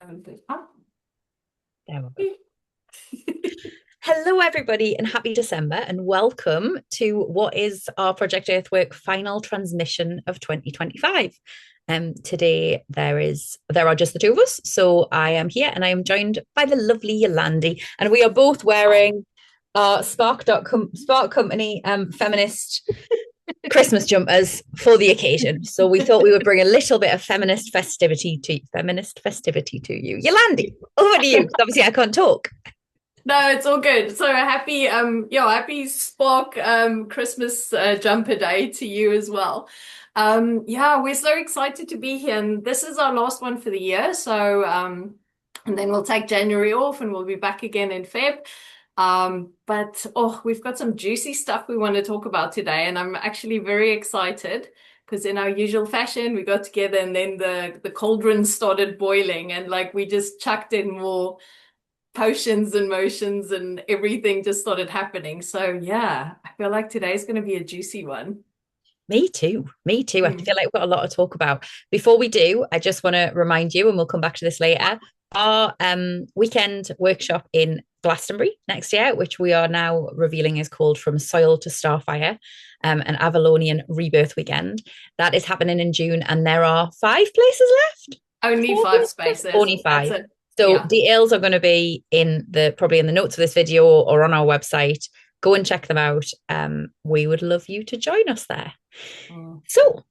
Oh. There we go. Hello, everybody, and happy December, and welcome to what is our Project Earthwork final transmission of 2025. Today there are just the two of us, so I am here, and I am joined by the lovely Yolandi, and we are both wearing our Spark Company feminist Christmas jumpers for the occasion. So we thought we would bring a little bit of feminist festivity to you. Yolandi, over to you, because obviously I can't talk. No, it's all good. So happy Spark Christmas jumper day to you as well. Yeah, we're so excited to be here, and this is our last one for the year. And then we'll take January off, and we'll be back again in Feb. But we've got some juicy stuff we want to talk about today, and I'm actually very excited because in our usual fashion, we got together, and then the cauldron started boiling, and like we just chucked in more potions and motions and everything just started happening. So yeah, I feel like today's going to be a juicy one. Me too. Me too. I Mm. feel like we've got a lot to talk about. Before we do, I just want to remind you, and we'll come back to this later, our weekend workshop in Glastonbury next year, which we are now revealing is called From Soil to Starfire, an Avalonian rebirth weekend. That is happening in June, and there are 5 places left. Only Four five places? spaces. Only That's five. it. So Yeah. details are going to be in the probably in the notes of this video or on our website. Go and check them out. We would love you to join us there. Mm. So,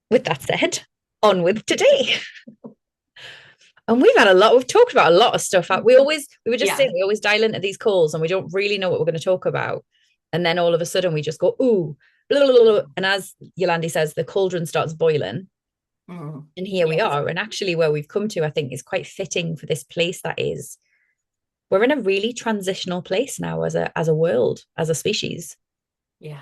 with that said, on with today. And we've talked about a lot of stuff. We were just Yeah. saying, we always dial into these calls and we don't really know what we're going to talk about. And then all of a sudden we just go, ooh, blah, blah, blah, blah. And as Yolandi says, the cauldron starts boiling. Mm. And here we Yes. are. And actually, where we've come to, I think, is quite fitting for this place that is. We're in a really transitional place now as a world, as a species. Yeah.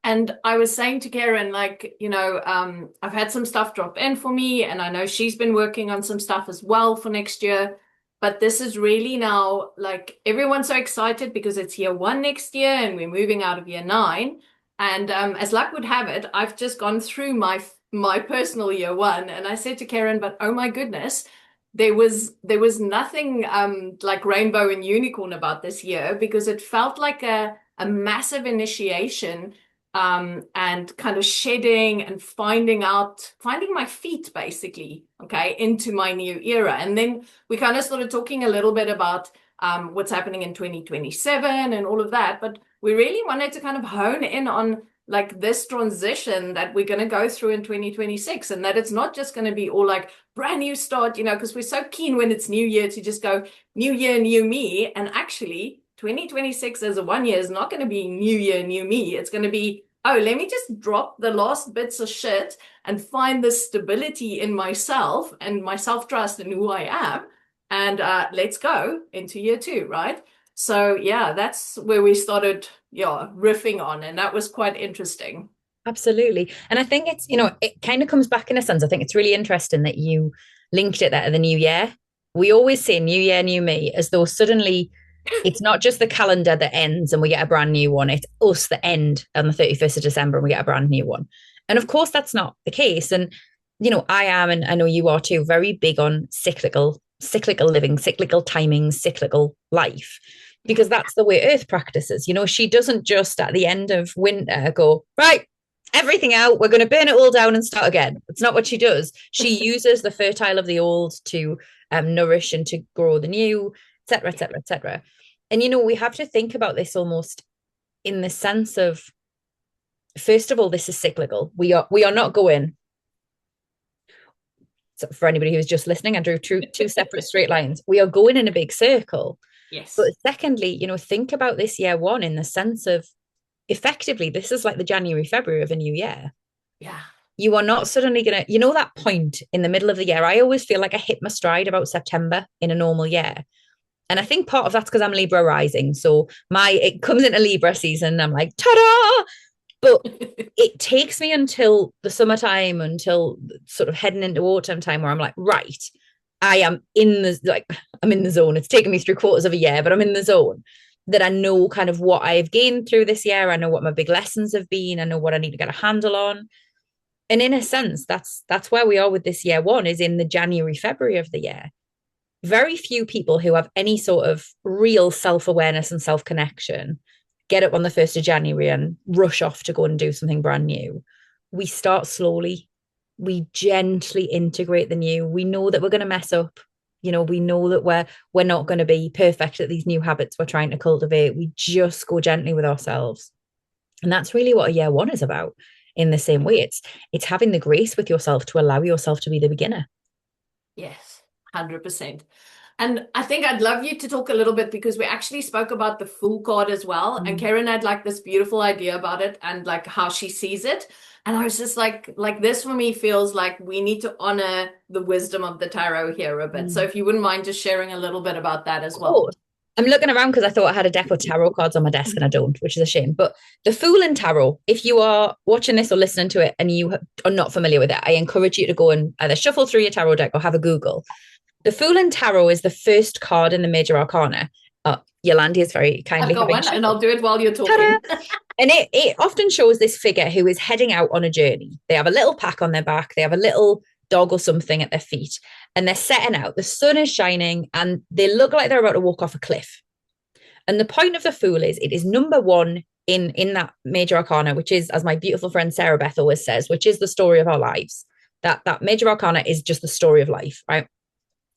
And I was saying to Karen, like, I've had some stuff drop in for me, and I know she's been working on some stuff as well for next year. But this is really now like everyone's so excited because it's year one next year, and we're moving out of year nine. And as luck would have it, I've just gone through my personal year one, and I said to Karen, but oh my goodness, there was nothing like rainbow and unicorn about this year because it felt like a massive initiation and kind of shedding and finding my feet basically, okay, into my new era. And then we kind of started talking a little bit about what's happening in 2027 and all of that. But we really wanted to kind of hone in on like this transition that we're going to go through in 2026 and that it's not just going to be all like brand new start, because we're so keen when it's new year to just go new year, new me. And actually, 2026 as a one year is not going to be new year, new me. It's going to be, oh, let me just drop the last bits of shit and find the stability in myself and my self trust and who I am. And let's go into year two, right? So, yeah, that's where we started, yeah, riffing on. And that was quite interesting. Absolutely. And I think it kind of comes back in a sense. I think it's really interesting that you linked it there to the new year. We always say new year, new me, as though suddenly it's not just the calendar that ends and we get a brand new one. It's us that end on the 31st of December and we get a brand new one. And of course, that's not the case. And, I am, and I know you are too, very big on cyclical living, cyclical timing, cyclical life, because that's the way Earth practices. She doesn't just at the end of winter go, right, everything out. We're going to burn it all down and start again. It's not what she does. She uses the fertile of the old to nourish and to grow the new, etc., etc., etc. And we have to think about this almost in the sense of, first of all, this is cyclical. We are not going. So for anybody who's just listening, I drew two separate straight lines. We are going in a big circle. But Yes. secondly, think about this year one in the sense of effectively, this is like the January, February of a new year. Yeah. You are not suddenly going to, that point in the middle of the year. I always feel like I hit my stride about September in a normal year. And I think part of that's because I'm Libra rising. So it comes into Libra season. I'm like, ta-da! But it takes me until the summertime, until sort of heading into autumn time where I'm like, right, I'm in the zone. It's taken me 3/4 of a year, but I'm in the zone that I know kind of what I've gained through this year. I know what my big lessons have been. I know what I need to get a handle on. And in a sense, that's where we are with this year one, is in the January, February of the year. very few people who have any sort of real self-awareness and self-connection get up on the 1st of January and rush off to go and do something brand new. We start slowly. We gently integrate the new. We know that we're going to mess up. We know that we're not going to be perfect at these new habits we're trying to cultivate. We just go gently with ourselves. And that's really what a year one is about. In the same way, it's having the grace with yourself to allow yourself to be the beginner. Yes, 100%. And I think I'd love you to talk a little bit because we actually spoke about the Fool card as well. And Ceryn had like this beautiful idea about it and like how she sees it. And I was just like this for me feels like we need to honor the wisdom of the tarot here a bit. So if you wouldn't mind just sharing a little bit about that as well. I'm looking around because I thought I had a deck of tarot cards on my desk and I don't, which is a shame. But the Fool in Tarot, if you are watching this or listening to it and you are not familiar with it, I encourage you to go and either shuffle through your tarot deck or have a Google. The Fool in Tarot is the first card in the Major Arcana. Yolandi is very kindly. I've got one and I'll do it while you're talking. And it often shows this figure who is heading out on a journey. They have a little pack on their back. They have a little dog or something at their feet. And they're setting out. The sun is shining and they look like they're about to walk off a cliff. And the point of the Fool is it is number one in that Major Arcana, which is, as my beautiful friend Sarah Beth always says, which is the story of our lives. That Major Arcana is just the story of life, right?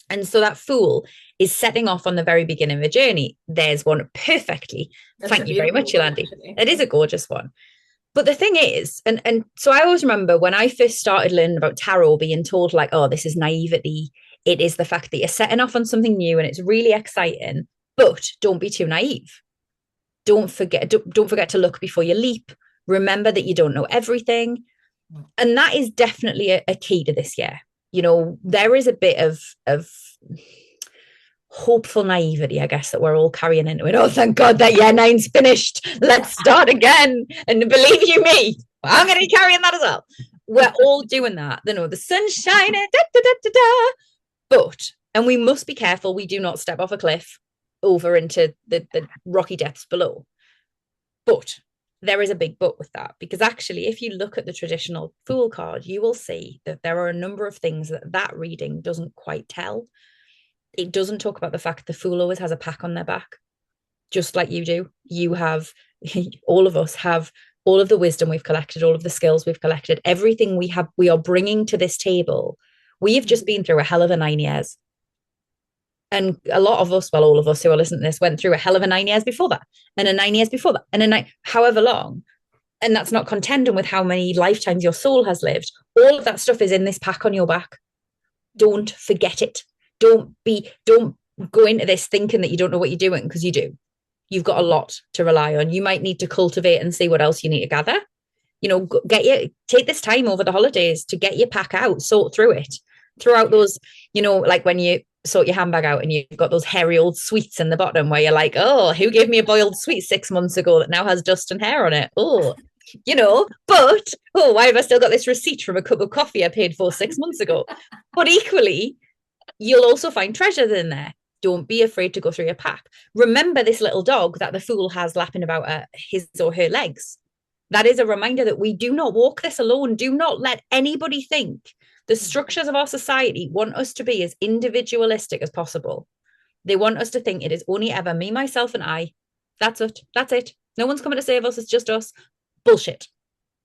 And so that Fool is setting off on the very beginning of the journey. There's one perfectly. Thank you very much, Yolandi. It is a gorgeous one. But the thing is, and so I always remember when I first started learning about tarot, being told like, oh, this is naivety. It is the fact that you're setting off on something new and it's really exciting, but don't be too naive. Don't forget to look before you leap. Remember that you don't know everything. And that is definitely a key to this year. There is a bit of hopeful naivety, I guess, that we're all carrying into it. Oh, thank God that year nine's finished. Let's start again. And believe you me, I'm going to be carrying that as well. We're all doing that. The sun's shining, da, da, da, da, da. But, and we must be careful we do not step off a cliff over into the rocky depths below. But there is a big but with that, because actually, if you look at the traditional Fool card, you will see that there are a number of things that reading doesn't quite tell. It doesn't talk about the fact the Fool always has a pack on their back, just like you do. You have, all of us have all of the wisdom we've collected, all of the skills we've collected, everything we are bringing to this table. We've just been through a hell of a 9 years. And a lot of us, well, all of us who are listening to this went through a hell of a 9 years before that, and a 9 years before that, and however long. And that's not contending with how many lifetimes your soul has lived. All of that stuff is in this pack on your back. Don't forget it. Don't go into this thinking that you don't know what you're doing, because you do. You've got a lot to rely on. You might need to cultivate and see what else you need to gather. Take this time over the holidays to get your pack out, sort through it. Throughout those, like when you sort your handbag out and you've got those hairy old sweets in the bottom where you're like, oh, who gave me a boiled sweet 6 months ago that now has dust and hair on it? Oh, but, why have I still got this receipt from a cup of coffee I paid for 6 months ago? But equally, you'll also find treasures in there. Don't be afraid to go through your pack. Remember this little dog that the Fool has lapping about his or her legs. That is a reminder that we do not walk this alone. Do not let anybody think. The structures of our society want us to be as individualistic as possible. They want us to think it is only ever me, myself, and I. That's it. That's it. No one's coming to save us. It's just us. Bullshit.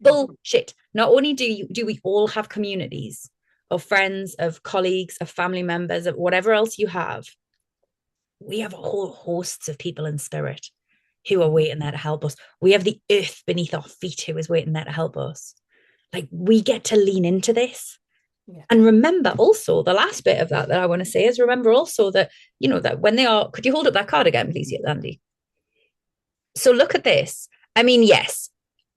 Bullshit. Not only do we all have communities of friends, of colleagues, of family members, of whatever else you have, we have a whole hosts of people in spirit who are waiting there to help us. We have the earth beneath our feet who is waiting there to help us. Like, we get to lean into this. Yeah. And remember also, the last bit of that I want to say is remember also that, that when they are, could you hold up that card again, please, Andy? So look at this. I mean, yes,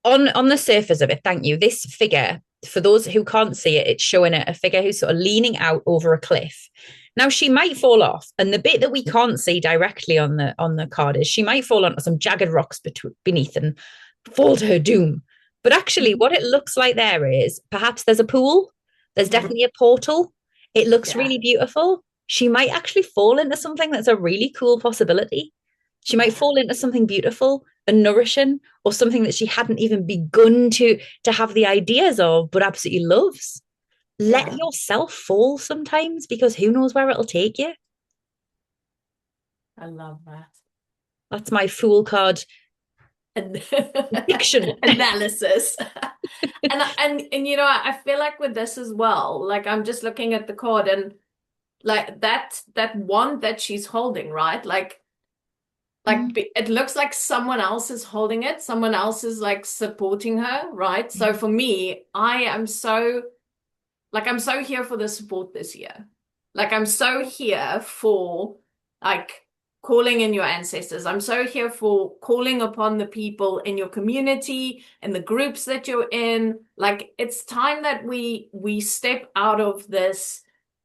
on the surface of it, thank you. This figure, for those who can't see it, it's showing a figure who's sort of leaning out over a cliff. Now, she might fall off. And the bit that we can't see directly on the card is she might fall onto some jagged rocks beneath and fall to her doom. But actually, what it looks like there is perhaps there's a pool. There's definitely a portal. It looks really beautiful. She might actually fall into something that's a really cool possibility. She might fall into something beautiful and nourishing, or something that she hadn't even begun to have the ideas of, but absolutely loves. Let yourself fall sometimes, because who knows where it'll take you. I love that. That's my fool card And diction. analysis. And you know, I feel like with this as well, like I'm just looking at the card and like that wand that she's holding, right? Mm, It looks like someone else is holding it, someone else is like supporting her, right? So mm, for me, I am so like I'm so here for the support this year. Like I'm so here for like calling in your ancestors. I'm so here for calling upon the people in your community and the groups that you're in. Like it's time that we step out of this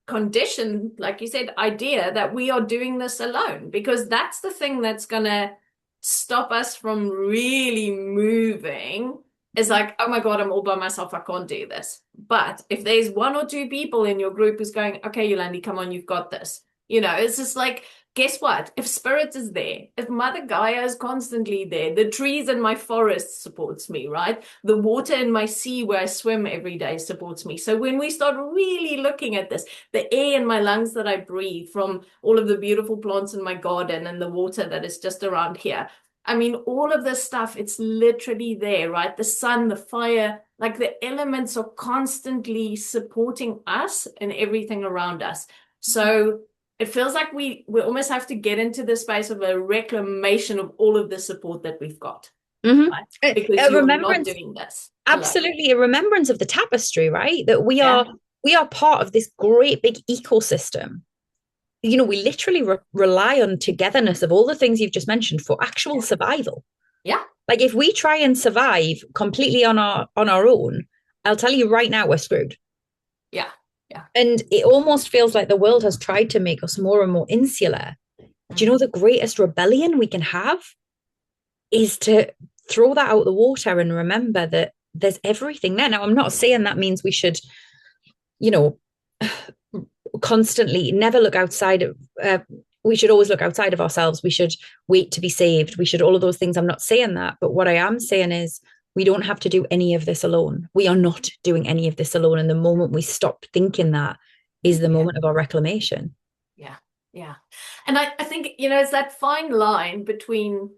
condition, like you said, idea that we are doing this alone, because that's the thing that's gonna stop us from really moving. Is like, oh my God, I'm all by myself. I can't do this. But if there's one or two people in your group who's going, okay, Yolandi, come on, you've got this. You know, it's just like, guess what? If Spirit is there, if Mother Gaia is constantly there, the trees in my forest supports me, right? The water in my sea where I swim every day supports me. So when we start really looking at this, the air in my lungs that I breathe from all of the beautiful plants in my garden and the water that is just around here, I mean, all of this stuff, it's literally there, right? The sun, the fire, like the elements are constantly supporting us and everything around us. So it feels like we almost have to get into the space of a reclamation of all of the support that we've got, mhm. right? Because A you're not remembrance, doing this alone. absolutely a remembrance of the tapestry, right? That Yeah, we are part of this great big ecosystem. You know, we literally rely on togetherness of all the things you've just mentioned for actual yeah, survival. yeah, Like if we try and survive completely on our own, I'll tell you right now we're screwed. yeah, yeah. And it almost feels like the world has tried to make us more and more insular. Do you know Mm. the greatest rebellion we can have is to throw that out the water and remember that there's everything there. Now, I'm not saying that means we should, you know, constantly never look outside of, we should always look outside of ourselves. We should wait to be saved. We should all of those things. I'm not saying that. But what I am saying is we don't have to do any of this alone. We are not doing any of this alone. And the moment we stop thinking that is the Yeah. moment of our reclamation. Yeah, yeah. And I think, you know, it's that fine line between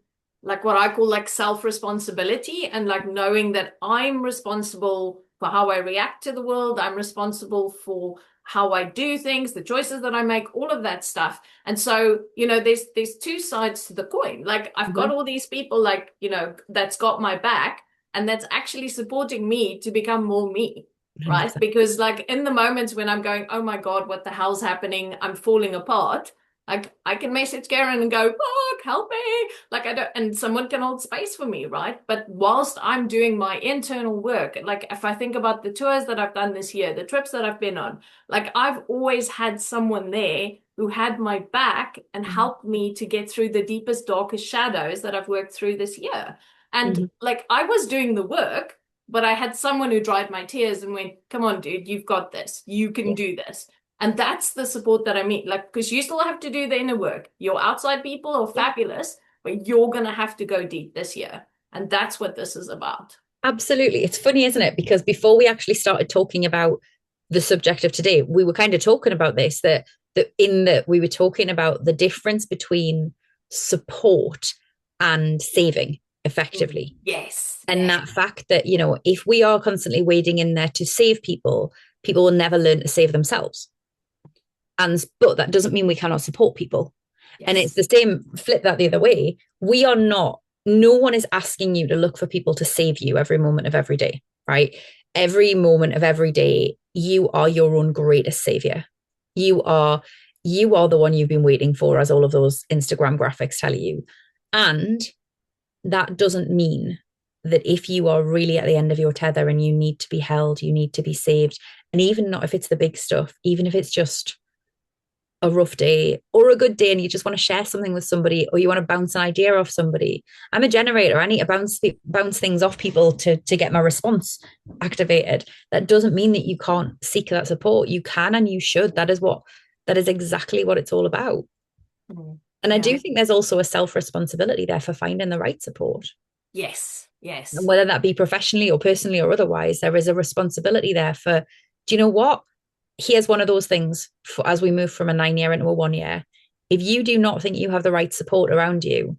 like what I call like self-responsibility and like knowing that I'm responsible for how I react to the world. I'm responsible for how I do things, the choices that I make, all of that stuff. And so, you know, there's two sides to the coin. Like I've got Mhm. all these people like, you know, that's got my back and that's actually supporting me to become more me, right? 100%. Because like in the moments when I'm going, oh my God, what the hell's happening? I'm falling apart. Like I can message Karen and go, look, help me. Like I don't, and someone can hold space for me, right? But whilst I'm doing my internal work, like if I think about the tours that I've done this year, the trips that I've been on, like I've always had someone there who had my back and Mhm. helped me to get through the deepest, darkest shadows that I've worked through this year. And Mhm. like I was doing the work, but I had someone who dried my tears and went, come on, dude, you've got this. You can Yeah. do this. And that's the support that I mean. Like, because you still have to do the inner work. Your outside people are Yeah. fabulous, but you're going to have to go deep this year. And that's what this is about. Absolutely. It's funny, isn't it? Because before we actually started talking about the subject of today, we were kind of talking about this, that we were talking about the difference between support and saving effectively. Yes. And Yeah. that fact that, you know, if we are constantly wading in there to save people, people will never learn to save themselves. And but that doesn't mean we cannot support people. And it's Yes. the same, flip that the other way. We are not, no one is asking you to look for people to save you every moment of every day, right? Every moment of every day, you are your own greatest savior. You are, you are the one you've been waiting for, as all of those Instagram graphics tell you. And that doesn't mean that if you are really at the end of your tether and you need to be held, you need to be saved. And even not if it's the big stuff, even if it's just a rough day or a good day and you just want to share something with somebody or you want to bounce an idea off somebody. I'm a generator. I need to bounce things off people to get my response activated. That doesn't mean that you can't seek that support. You can and you should. That is exactly what it's all about. Mm. And I Yeah. do think there's also a self-responsibility there for finding the right support. Yes. And Yes. whether that be professionally or personally or otherwise, there is a responsibility there for, do you know what? Here's one of those things for as we move from a 9 year into a 1 year. If you do not think you have the right support around you,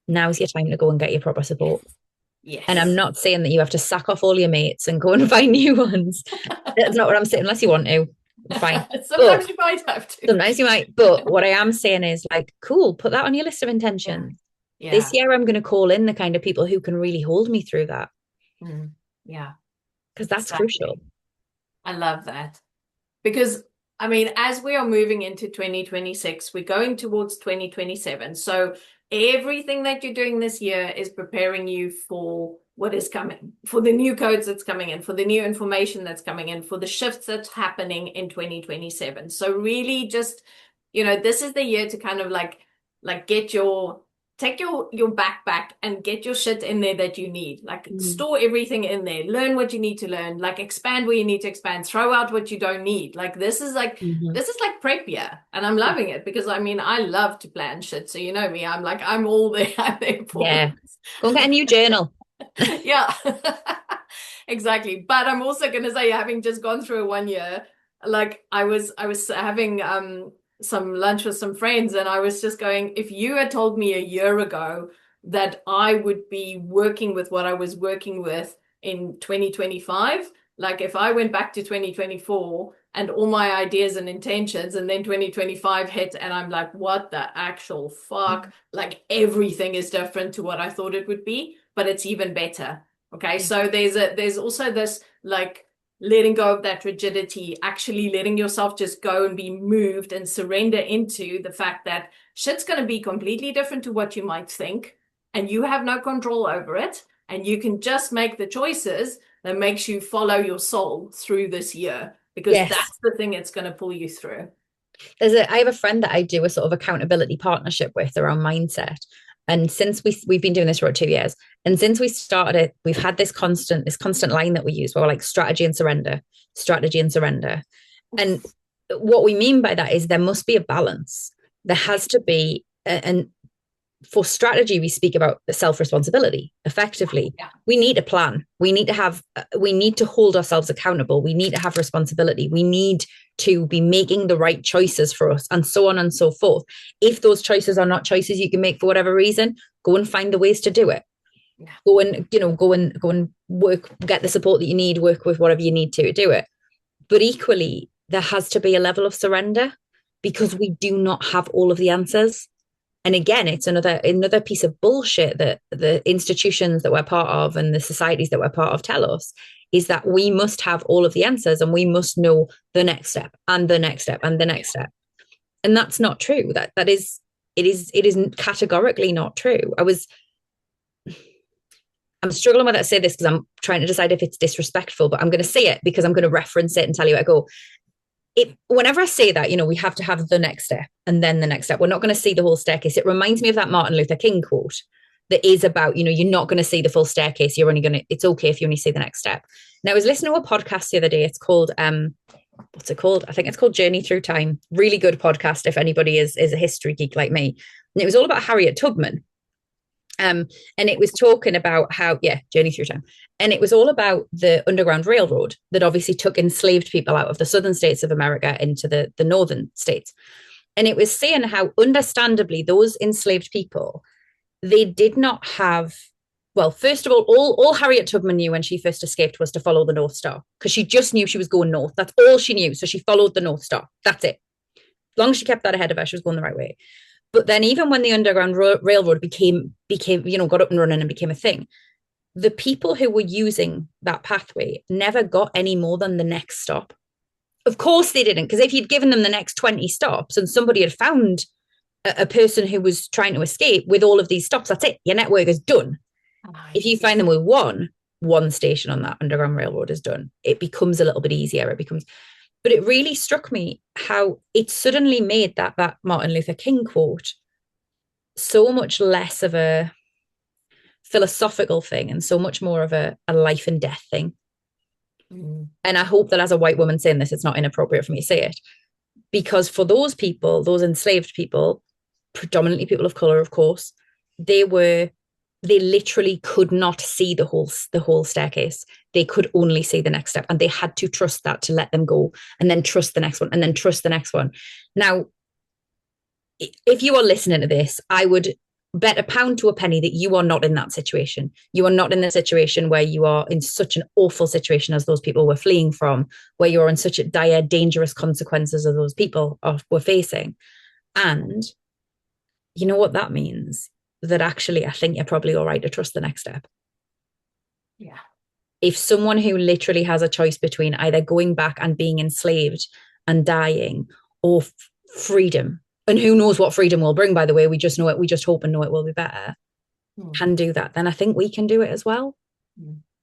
now's your time to go and get your proper support. And I'm Yes. not saying that you have to sack off all your mates and go and find new ones. That's not what I'm saying, unless you want to. Fine. But Sometimes you might have to. sometimes you might. But what I am saying is like, cool, put that on your list of Yeah. intentions. This Yeah. year, I'm going to call in the kind of people who can really hold me through that Mm. Yeah. because that's crucial. Exactly. I love that. Because, I mean, as we are moving into 2026, we're going towards 2027. So everything that you're doing this year is preparing you for what is coming, for the new codes that's coming in, for the new information that's coming in, for the shifts that's happening in 2027. So really just, this is the year to kind of like take your backpack and get your shit in there that you need. Like Mm. store everything in there, learn what you need to learn, like expand where you need to expand, throw out what you don't need. Like Mhm. this is like prep year, and I'm loving it because I mean I love to plan shit. So you know me, I'm all there, I'm there for Yeah. it. Go and get a new journal. Yeah. Exactly. But I'm also gonna say, having just gone through a 1 year, like I was having some lunch with some friends, and I was just going, if you had told me a year ago that I would be working with what I was working with in 2025, like if I went back to 2024 and all my ideas and intentions, and then 2025 hit and I'm like, what the actual fuck? Like everything is different to what I thought it would be, but it's even better. Okay, Yeah. so there's also this like letting go of that rigidity, actually letting yourself just go and be moved and surrender into the fact that shit's going to be completely different to what you might think, and you have no control over it, and you can just make the choices that makes you follow your soul through this year, because Yes. that's the thing that's going to pull you through. I have a friend that I do a sort of accountability partnership with around mindset. And since we've been doing this for about 2 years, and since we started it, we've had this constant line that we use where we're like strategy and surrender, strategy and surrender. And what we mean by that is there must be a balance. There has to be, and for strategy, we speak about self responsibility effectively. Yeah. We need a plan. We need to hold ourselves accountable. We need to have responsibility. We need to be making the right choices for us, and so on and so forth. If those choices are not choices you can make for whatever reason, go and find the ways to do it. Yeah. Go and work, get the support that you need, work with whatever you need to do it. But equally, there has to be a level of surrender because we do not have all of the answers. And again, it's another piece of bullshit that the institutions that we're part of and the societies that we're part of tell us, is that we must have all of the answers and we must know the next step and the next step and the next step. And that's not true. It is categorically not true. I'm struggling with how to say this because I'm trying to decide if it's disrespectful, but I'm going to say it because I'm going to reference it and tell you I go, whenever I say that, we have to have the next step and then the next step. We're not going to see the whole staircase. It reminds me of that Martin Luther King quote that is about, you're not going to see the full staircase. It's okay if you only see the next step. Now, I was listening to a podcast the other day. It's called, what's it called? I think it's called Journey Through Time. Really good podcast if anybody is a history geek like me. And it was all about Harriet Tubman. And it was talking about how, yeah, Journey Through Time. And it was all about the Underground Railroad that obviously took enslaved people out of the southern states of America into the northern states. And it was saying how, understandably, those enslaved people, they did not have, well, first of all Harriet Tubman knew when she first escaped was to follow the North Star, because she just knew she was going north. That's all she knew. So she followed the North Star. That's it. As long as she kept that ahead of her, she was going the right way. But then even when the Underground Railroad became, got up and running and became a thing, the people who were using that pathway never got any more than the next stop. Of course they didn't, because if you'd given them the next 20 stops and somebody had found a person who was trying to escape with all of these stops, that's it. Your network is done. Oh, If you yes. find them with one station on that Underground Railroad is done, it becomes a little bit easier. But it really struck me how it suddenly made that Martin Luther King quote so much less of a philosophical thing and so much more of a life and death thing. Mm. And I hope that as a white woman saying this, it's not inappropriate for me to say it. Because for those people, those enslaved people, predominantly people of color, of course, they literally could not see the whole staircase. They could only see the next step, and they had to trust that to let them go, and then trust the next one, and then trust the next one. Now, if you are listening to this, I would bet a pound to a penny that you are not in that situation. You are not in the situation where you are in such an awful situation as those people were fleeing from, where you're in such a dire, dangerous consequences of those people were facing. And you know what that means? That actually, I think you're probably all right to trust the next step. Yeah. If someone who literally has a choice between either going back and being enslaved and dying or freedom, and who knows what freedom will bring, by the way, we just know it, we just hope and know it will be better, can do that, then I think we can do it as well.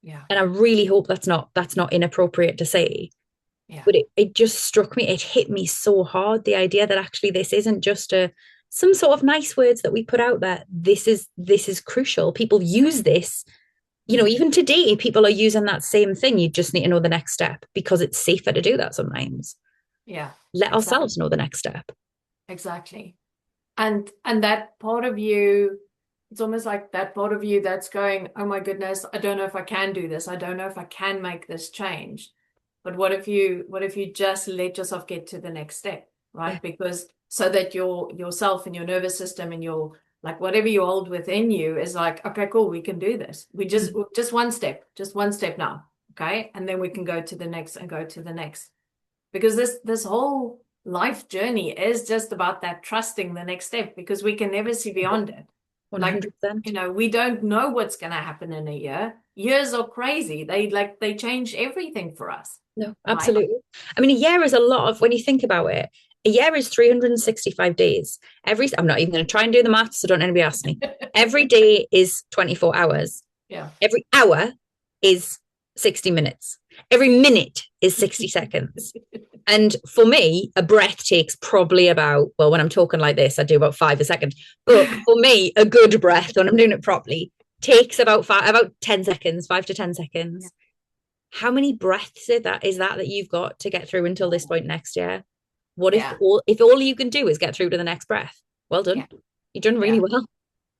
Yeah. And I really hope that's not inappropriate to say. Yeah. But it just struck me, it hit me so hard, the idea that actually this isn't just some sort of nice words that we put out there. This is crucial. People use this, even today, people are using that same thing. You just need to know the next step because it's safer to do that sometimes. Yeah. Let Exactly. ourselves know the next step. Exactly. And that part of you, it's almost like that part of you that's going, oh my goodness, I don't know if I can do this. I don't know if I can make this change. But what if you just let yourself get to the next step, Yeah. right? Because so that yourself and your nervous system and your like whatever you hold within you is like, okay, cool, we can do this. We just one step now. Okay. And then we can go to the next and go to the next. Because this whole life journey is just about that trusting the next step because we can never see beyond it. Like, 100%. we don't know what's going to happen in a year. Years are crazy. They change everything for us, No, right? absolutely. I mean, a year is a lot of, when you think about it, a year is 365 days. I'm not even going to try and do the maths, so don't anybody ask me. Every day is 24 hours. Yeah. Every hour is 60 minutes. Every minute is 60 seconds. And for me, a breath takes probably about, well, when I'm talking like this, I do about 5 a second. But for me, a good breath, when I'm doing it properly, takes about 10 seconds, 5 to 10 seconds. Yeah. How many breaths is that you've got to get through until this point next year? What if Yeah. all you can do is get through to the next breath? Well done. Yeah. You've done really Yeah. well.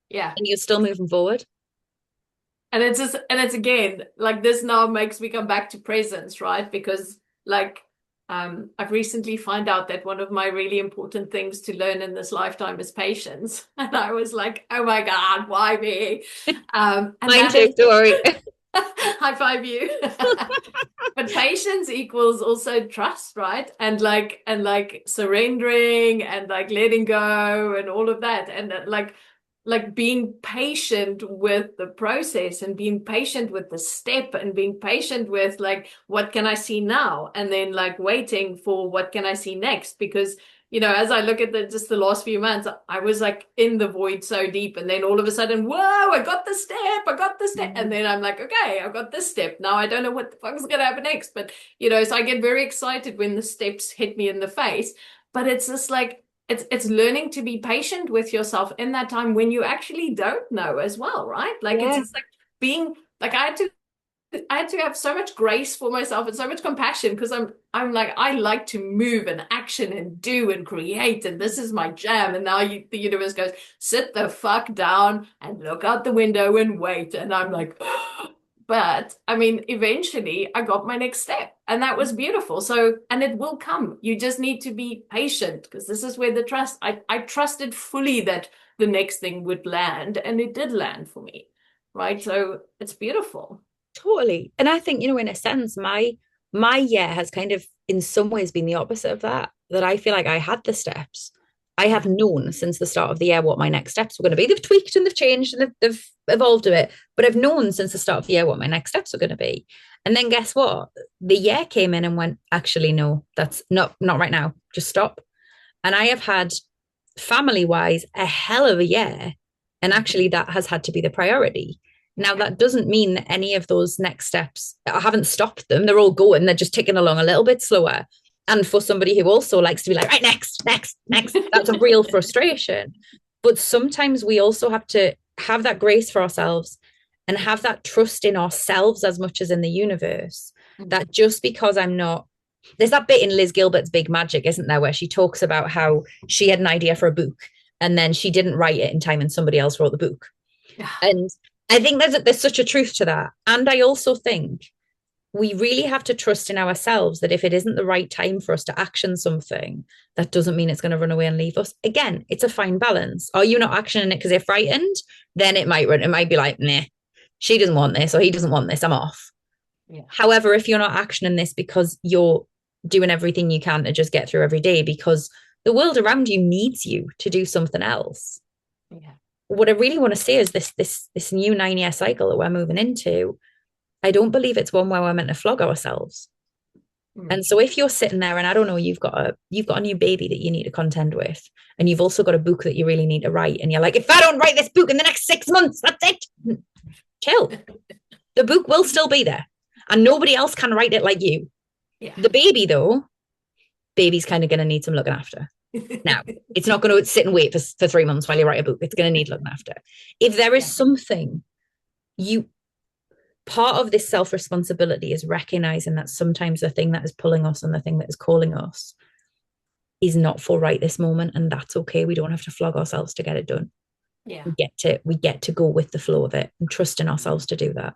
Yeah. And you're still moving forward. And it's again, like this now makes me come back to presence, right? Because like I've recently found out that one of my really important things to learn in this lifetime is patience. And I was like, oh my God, why me? And Mine that too, is don't worry. high five you. But patience equals also trust, right? And like surrendering and like letting go and all of that. And like being patient with the process and being patient with the step and being patient with like what can I see now? And then like waiting for what can I see next? Because as I look at just the last few months, I was like in the void so deep. And then all of a sudden, whoa, I got the step. I got the step. And then I'm like, okay, I've got this step. Now I don't know what the fuck is going to happen next. But, so I get very excited when the steps hit me in the face. But it's just like, it's learning to be patient with yourself in that time when you actually don't know as well, right? Like it's Yeah. just like being like I had to have so much grace for myself and so much compassion because I'm like I like to move and action and do and create and this is my jam and now the universe goes sit the fuck down and look out the window and wait and I'm like but I mean eventually I got my next step and that was beautiful so and it will come you just need to be patient because this is where the trust I trusted fully that the next thing would land and it did land for me right so it's beautiful. Totally. And I think, in a sense, my year has kind of in some ways been the opposite of that I feel like I had the steps. I have Yeah. known since the start of the year what my next steps were going to be. They've tweaked and they've changed and they've evolved a bit, but I've known since the start of the year what my next steps were going to be. And then guess what? The year came in and went, actually, no, that's not right now. Just stop. And I have had family wise a hell of a year. And actually, that has had to be the priority. Now, that doesn't mean that any of those next steps, I haven't stopped them. They're all going, they're just ticking along a little bit slower. And for somebody who also likes to be like, right, next, that's a real frustration. But sometimes we also have to have that grace for ourselves and have that trust in ourselves as much as in the universe. That just because I'm not, there's that bit in Liz Gilbert's Big Magic, isn't there, where she talks about how she had an idea for a book and then she didn't write it in time and somebody else wrote the book. Yeah. And I think there's such a truth to that. And I also think we really have to trust in ourselves that if it isn't the right time for us to action something, that doesn't mean it's going to run away and leave us. Again, it's a fine balance. Are you not actioning it because you're frightened? Then it might run. It might be like, nah, she doesn't want this or he doesn't want this. I'm off. Yeah. However, if you're not actioning this because you're doing everything you can to just get through every day because the world around you needs you to do something else. Yeah. What I really want to say is this new 9 year cycle that we're moving into, I don't believe it's one where we're meant to flog ourselves. Mm. And so if you're sitting there and I don't know, you've got a new baby that you need to contend with, and you've also got a book that you really need to write, and you're like, if I don't write this book in the next 6 months, that's it. Chill. The book will still be there. And nobody else can write it like you. Yeah. The baby, though, baby's kind of going to need some looking after. Now, it's not going to sit and wait for 3 months while you write a book. It's going to need looking after. If there is something you, part of this self-responsibility is recognizing that sometimes the thing that is pulling us and the thing that is calling us is not for right this moment. And that's okay. We don't have to flog ourselves to get it done. Yeah. We get to go with the flow of it and trust in ourselves to do that.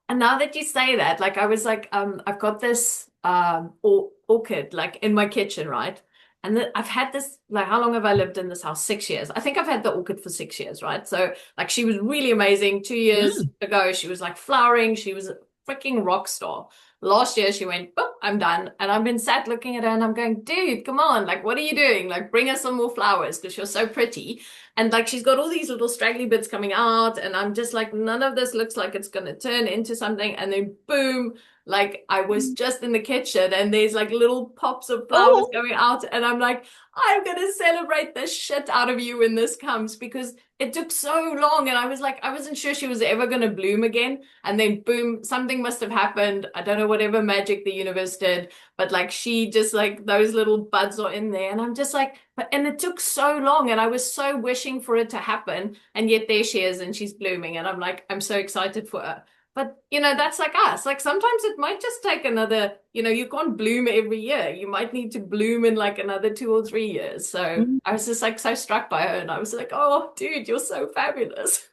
And now that you say that, like I was like, I've got this orchid like in my kitchen, right? And I've had this, like, how long have I lived in this house? 6 years. I think I've had the orchid for 6 years, right? So, like, she was really amazing. 2 years ago, she was like flowering. She was a freaking rock star. Last year, she went, boop, I'm done. And I've been sat looking at her and I'm going, dude, come on. Like, what are you doing? Like, bring us some more flowers because you're so pretty. And like, she's got all these little straggly bits coming out. And I'm just like, none of this looks like it's going to turn into something. And then boom, like I was just in the kitchen and there's like little pops of flowers Oh, going out. And I'm like, I'm going to celebrate the shit out of you when this comes because it took so long. And I was like, I wasn't sure she was ever going to bloom again. And then boom, something must have happened. I don't know, whatever magic the universe did, but like she just like those little buds are in there. And I'm just like, and it took so long and I was so wishing for it to happen. And yet there she is and she's blooming. And I'm like, I'm so excited for her. But, that's like us. Like sometimes it might just take another, you can't bloom every year. You might need to bloom in like another 2 or 3 years. So I was just like so struck by her and I was like, oh, dude, you're so fabulous.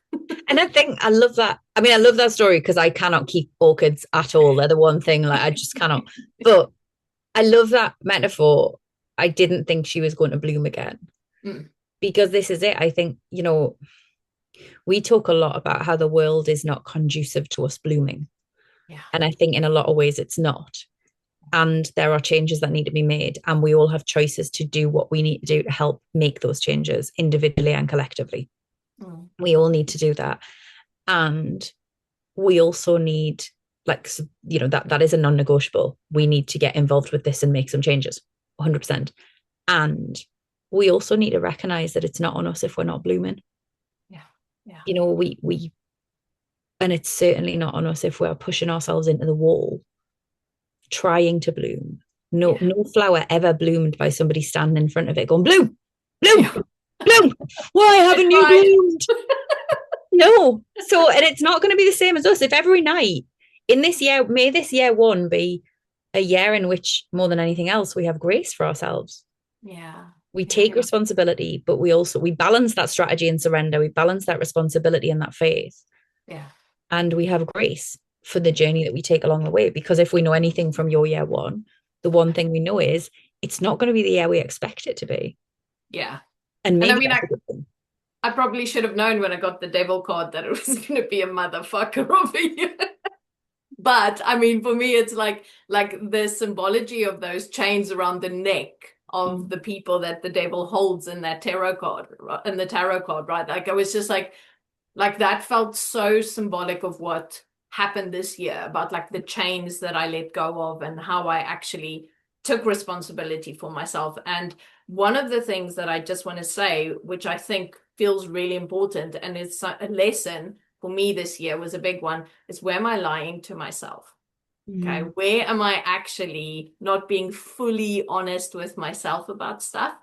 and I think I love that. I mean, I love that story because I cannot keep orchids at all. They're the one thing like I just cannot. But I love that metaphor. I didn't think she was going to bloom again Mm. because this is it. I think, we talk a lot about how the world is not conducive to us blooming. Yeah. And I think in a lot of ways it's not. And there are changes that need to be made. And we all have choices to do what we need to do to help make those changes individually and collectively. Mm. We all need to do that. And we also need, like, that is a non-negotiable. We need to get involved with this and make some changes, 100%. And we also need to recognize that it's not on us if we're not blooming. Yeah. Yeah. We and it's certainly not on us if we're pushing ourselves into the wall trying to bloom. No flower ever bloomed by somebody standing in front of it going bloom, bloom, Yeah. bloom. Why haven't you Right. bloomed? No. So, and it's not going to be the same as us. If every night in this year, may this year one be a year in which more than anything else we have grace for ourselves. Yeah. We Yeah. take responsibility, but we balance that strategy and surrender. We balance that responsibility and that faith. Yeah. And we have grace for the journey that we take along the way. Because if we know anything from your year one, the one thing we know is it's not going to be the year we expect it to be. Yeah. And And I maybe mean, that's a good thing. I probably should have known when I got the devil card that it was going to be a motherfucker of a year. But I mean, for me, it's like the symbology of those chains around the neck of the people that the devil holds in that tarot card, in the tarot card, right? Like I was just like that felt so symbolic of what happened this year about like the chains that I let go of and how I actually took responsibility for myself. And one of the things that I just want to say, which I think feels really important, and it's a lesson for me this year was a big one, is where am I lying to myself? Okay, where am I actually not being fully honest with myself about stuff?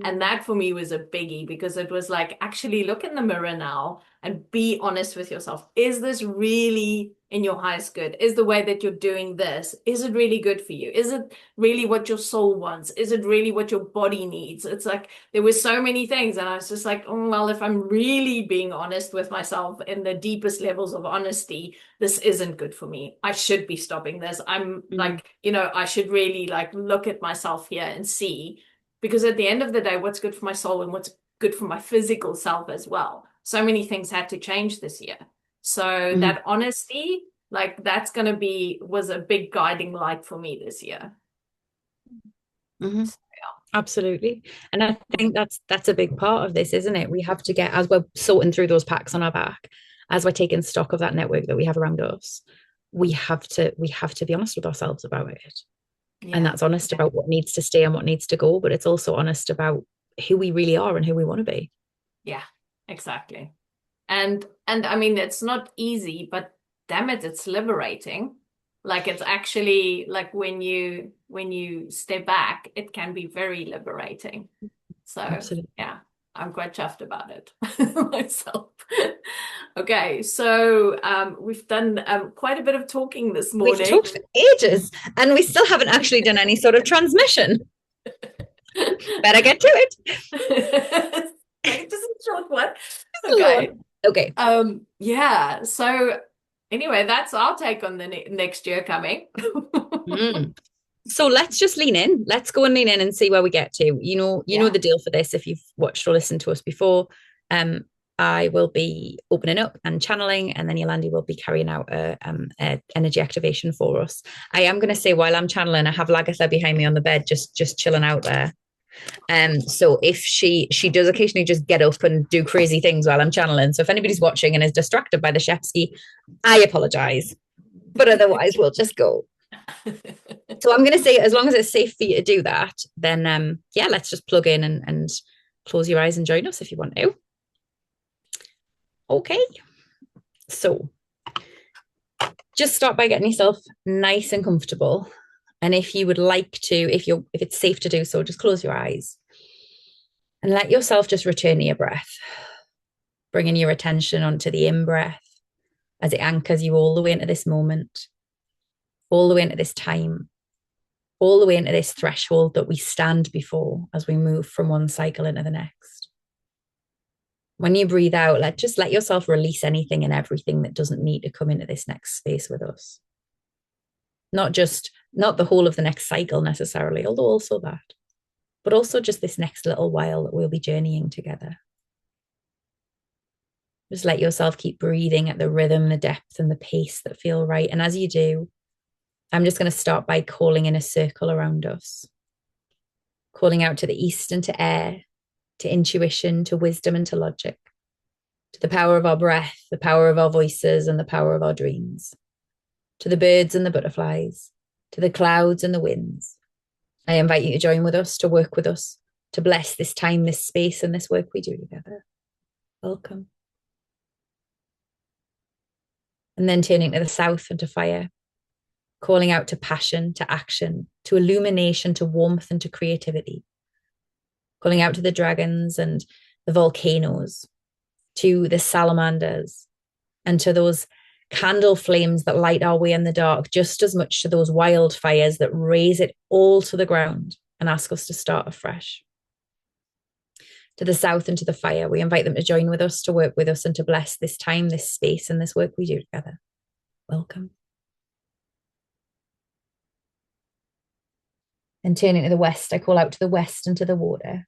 And that for me was a biggie because it was like, actually look in the mirror now and be honest with yourself. Is this really in your highest good? Is the way that you're doing this, is it really good for you? Is it really what your soul wants? Is it really what your body needs? It's like there were so many things, and I was just like, oh, well, if I'm really being honest with myself in the deepest levels of honesty, this isn't good for me. I should be stopping this. I'm Mhm. like, I should really like look at myself here and see, because at the end of the day, what's good for my soul and what's good for my physical self as well. So many things had to change this year. So Mhm. that honesty, like that's going to was a big guiding light for me this year. Mhm. So, Absolutely. And I yeah. think that's a big part of this, isn't it? We have to get, as we're sorting through those packs on our back, as we're taking stock of that network that we have around us, we have to be honest with ourselves about it. And Yeah. that's honest about what needs to stay and what needs to go, but it's also honest about who we really are and who we want to be. Yeah, exactly. And I mean it's not easy, but damn it, it's liberating. Like it's actually like when you step back, it can be very liberating. So Absolutely. yeah, I'm quite chuffed about it myself. Okay, so we've done quite a bit of talking this We've morning. talked for ages and we still haven't actually done any sort of transmission. Better get to it. Like just a short one. Lord. Okay. Okay. Yeah. So anyway, that's our take on the next year coming. Mm. So let's just lean in. Let's go and lean in and see where we get to. You know Yeah. the deal for this if you've watched or listened to us before. Um, I will be opening up and channeling, and then Yolandi will be carrying out a energy activation for us. I am going to say while I'm channeling, I have Lagatha behind me on the bed, just chilling out there. So if she does occasionally just get up and do crazy things while I'm channeling. So if anybody's watching and is distracted by the Shepsky, I apologize. But otherwise, we'll just go. So I'm going to say, as long as it's safe for you to do that, then yeah, let's just plug in and close your eyes and join us if you want to. Okay. So just start by getting yourself nice and comfortable. And if you would like to, if it's safe to do so, just close your eyes and let yourself just return to your breath, bringing your attention onto the in breath as it anchors you all the way into this moment, all the way into this time, all the way into this threshold that we stand before as we move from one cycle into the next. When you breathe out, let yourself release anything and everything that doesn't need to come into this next space with us. Not the whole of the next cycle necessarily, although also that, but also just this next little while that we'll be journeying together. Just let yourself keep breathing at the rhythm, the depth, and the pace that feel right. And as you do, I'm just going to start by calling in a circle around us, calling out to the east and to air, to intuition, to wisdom, and to logic, to the power of our breath, the power of our voices, and the power of our dreams, to the birds and the butterflies, to the clouds and the winds. I invite you to join with us, to work with us, to bless this time, this space, and this work we do together. Welcome. And then turning to the south and to fire, calling out to passion, to action, to illumination, to warmth, and to creativity, calling out to the dragons and the volcanoes, to the salamanders, and to those candle flames that light our way in the dark, just as much to those wildfires that raise it all to the ground and ask us to start afresh. To the south and to the fire, we invite them to join with us, to work with us, and to bless this time, this space, and this work we do together. Welcome. And turning to the west, I call out to the west and to the water,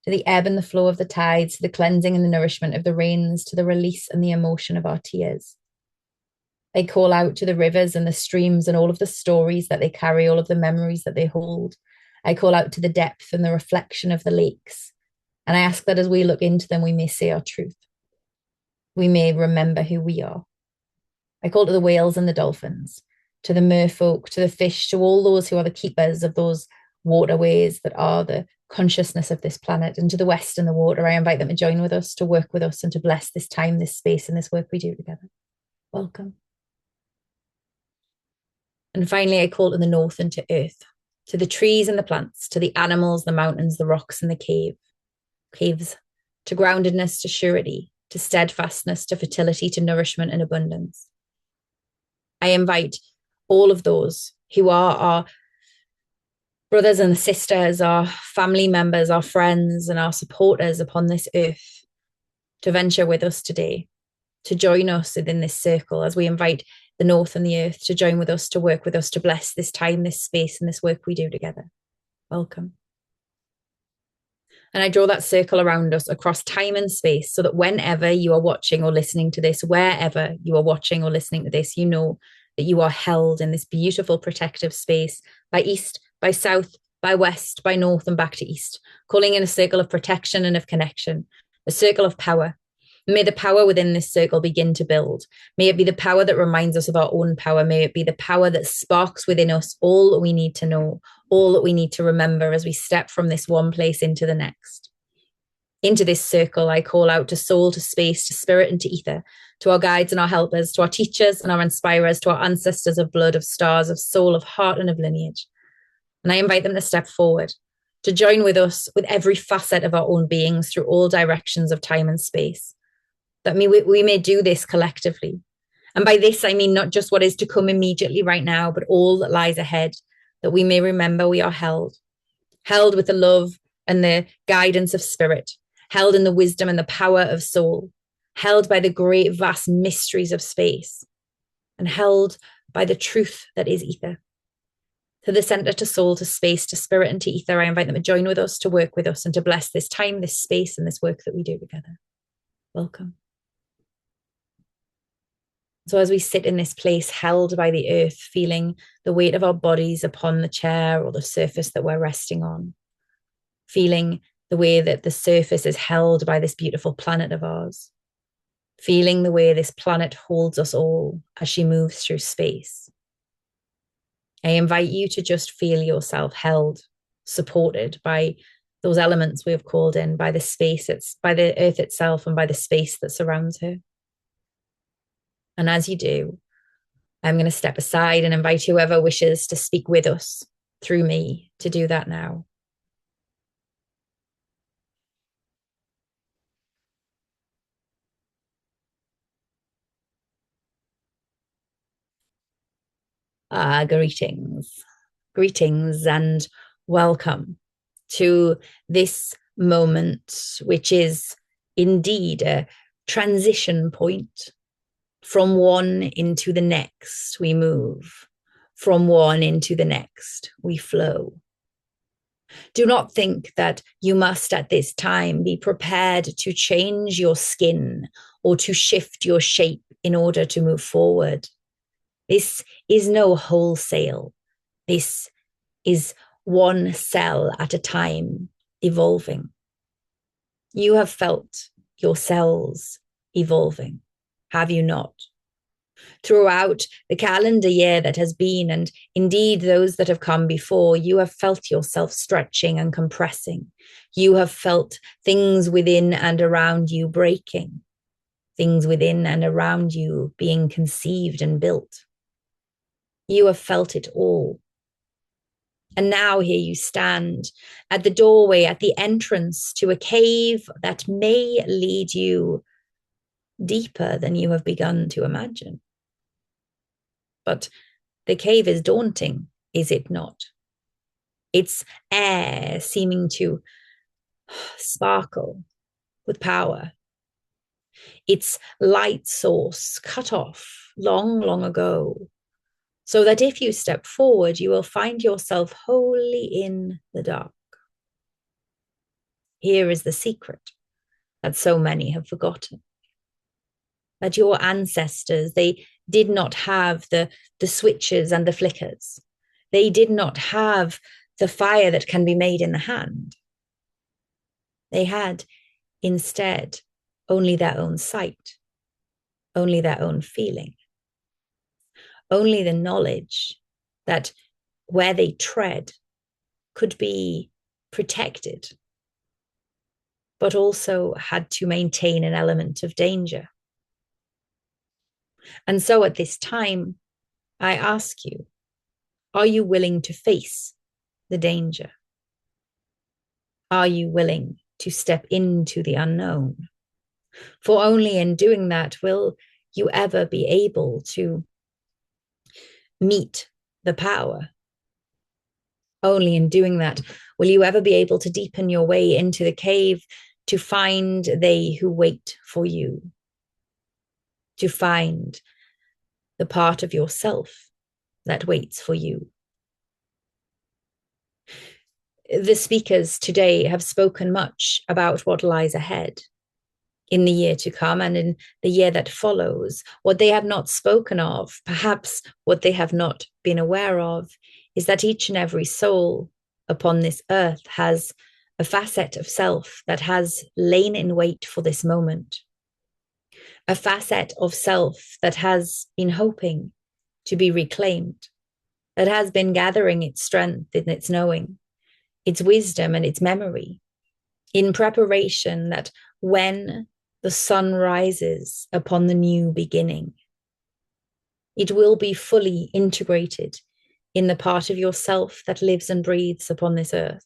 to the ebb and the flow of the tides, to the cleansing and the nourishment of the rains, to the release and the emotion of our tears. I call out to the rivers and the streams and all of the stories that they carry, all of the memories that they hold. I call out to the depth and the reflection of the lakes. And I ask that as we look into them, we may say our truth. We may remember who we are. I call to the whales and the dolphins, to the merfolk, to the fish, to all those who are the keepers of those waterways that are the consciousness of this planet. And to the west and the water, I invite them to join with us, to work with us, and to bless this time, this space, and this work we do together. Welcome. And finally, I call to the north and to earth, to the trees and the plants, to the animals, the mountains, the rocks, and the caves, to groundedness, to surety, to steadfastness, to fertility, to nourishment and abundance. I invite all of those who are our brothers and sisters, our family members, our friends, and our supporters upon this earth to venture with us today, to join us within this circle as we invite the North and the Earth to join with us, to work with us, to bless this time, this space, and this work we do together. Welcome. And I draw that circle around us across time and space so that whenever you are watching or listening to this, wherever you are watching or listening to this, you know that you are held in this beautiful protective space by east, by south, by west, by north, and back to east, calling in a circle of protection and of connection, a circle of power. May the power within this circle begin to build. May it be the power that reminds us of our own power. May it be the power that sparks within us all that we need to know, all that we need to remember as we step from this one place into the next. Into this circle, I call out to soul, to space, to spirit, and to ether, to our guides and our helpers, to our teachers and our inspirers, to our ancestors of blood, of stars, of soul, of heart, and of lineage. And I invite them to step forward, to join with us with every facet of our own beings through all directions of time and space. That we may do this collectively. And by this, I mean not just what is to come immediately right now, but all that lies ahead, that we may remember we are held with the love and the guidance of spirit, held in the wisdom and the power of soul, held by the great vast mysteries of space, and held by the truth that is ether. To the center, to soul, to space, to spirit, and to ether, I invite them to join with us, to work with us, and to bless this time, this space, and this work that we do together. Welcome. So as we sit in this place held by the earth, feeling the weight of our bodies upon the chair or the surface that we're resting on, feeling the way that the surface is held by this beautiful planet of ours, feeling the way this planet holds us all as she moves through space. I invite you to just feel yourself held, supported by those elements we have called in, by the space, by the earth itself, and by the space that surrounds her. And as you do, I'm going to step aside and invite whoever wishes to speak with us through me to do that now. Greetings and welcome to this moment, which is indeed a transition point. From one into the next, we move. From one into the next, we flow. Do not think that you must at this time be prepared to change your skin or to shift your shape in order to move forward. This is no wholesale. This is one cell at a time evolving. You have felt your cells evolving, have you not? Throughout the calendar year that has been, and indeed those that have come before, you have felt yourself stretching and compressing. You have felt things within and around you breaking, things within and around you being conceived and built. You have felt it all. And now here you stand at the doorway, at the entrance to a cave that may lead you deeper than you have begun to imagine. But the cave is daunting, is it not? Its air seeming to sparkle with power. Its light source cut off long, long ago, so that if you step forward, you will find yourself wholly in the dark. Here is the secret that so many have forgotten. That your ancestors, they did not have the switches and the flickers. They did not have the fire that can be made in the hand. They had instead only their own sight, only their own feeling, only the knowledge that where they tread could be protected, but also had to maintain an element of danger. And so at this time, I ask you, are you willing to face the danger? Are you willing to step into the unknown? For only in doing that will you ever be able to meet the power. Only in doing that will you ever be able to deepen your way into the cave to find they who wait for you, to find the part of yourself that waits for you. The speakers today have spoken much about what lies ahead in the year to come and in the year that follows. What they have not spoken of, perhaps what they have not been aware of, is that each and every soul upon this earth has a facet of self that has lain in wait for this moment, a facet of self that has been hoping to be reclaimed, that has been gathering its strength in its knowing, its wisdom and its memory, in preparation that when the sun rises upon the new beginning, it will be fully integrated in the part of yourself that lives and breathes upon this earth,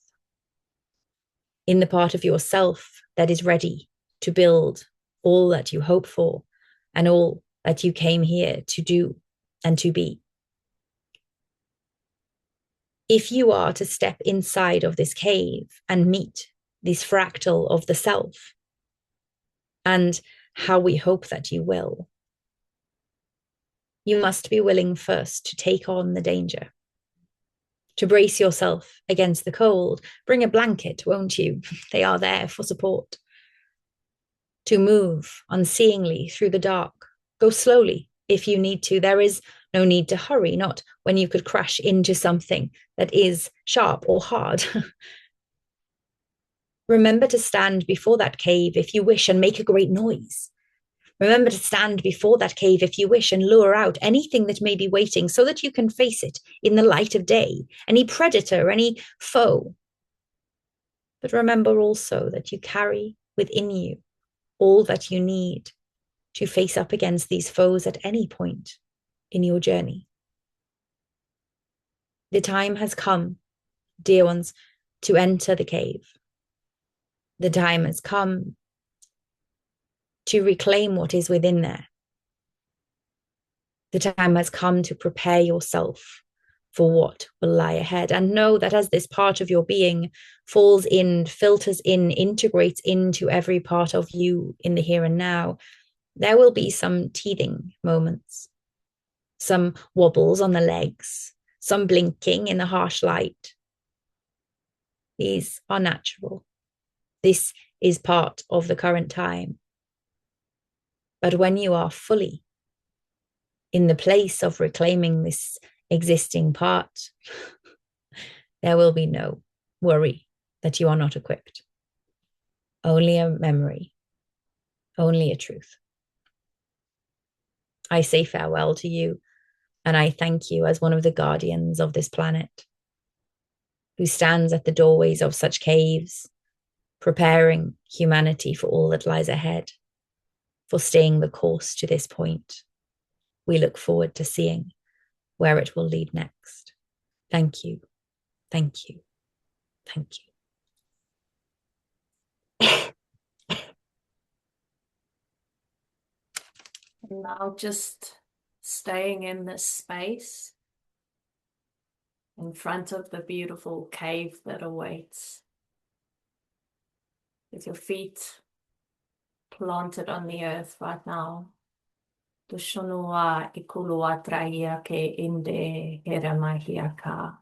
in the part of yourself that is ready to build all that you hope for and all that you came here to do and to be. If you are to step inside of this cave and meet this fractal of the self, and how we hope that you will, you must be willing first to take on the danger, to brace yourself against the cold. Bring a blanket, won't you? They are there for support. To move unseeingly through the dark. Go slowly if you need to. There is no need to hurry, not when you could crash into something that is sharp or hard. Remember to stand before that cave if you wish and make a great noise. Remember to stand before that cave if you wish and lure out anything that may be waiting so that you can face it in the light of day, any predator, any foe. But remember also that you carry within you all that you need to face up against these foes at any point in your journey. The time has come, dear ones, to enter the cave. The time has come to reclaim what is within there. The time has come to prepare yourself for what will lie ahead. And know that as this part of your being falls in, filters in, integrates into every part of you in the here and now, there will be some teething moments, some wobbles on the legs, some blinking in the harsh light. These are natural. This is part of the current time. But when you are fully in the place of reclaiming this existing part, there will be no worry that you are not equipped. Only a memory, only a truth. I say farewell to you, and I thank you as one of the guardians of this planet, who stands at the doorways of such caves, preparing humanity for all that lies ahead, for staying the course to this point. We look forward to seeing where it will lead next. Thank you, thank you, thank you. Now just staying in this space in front of the beautiful cave that awaits, with your feet planted on the earth right now. Tushonua ikulua traia ke inde heramahia ka.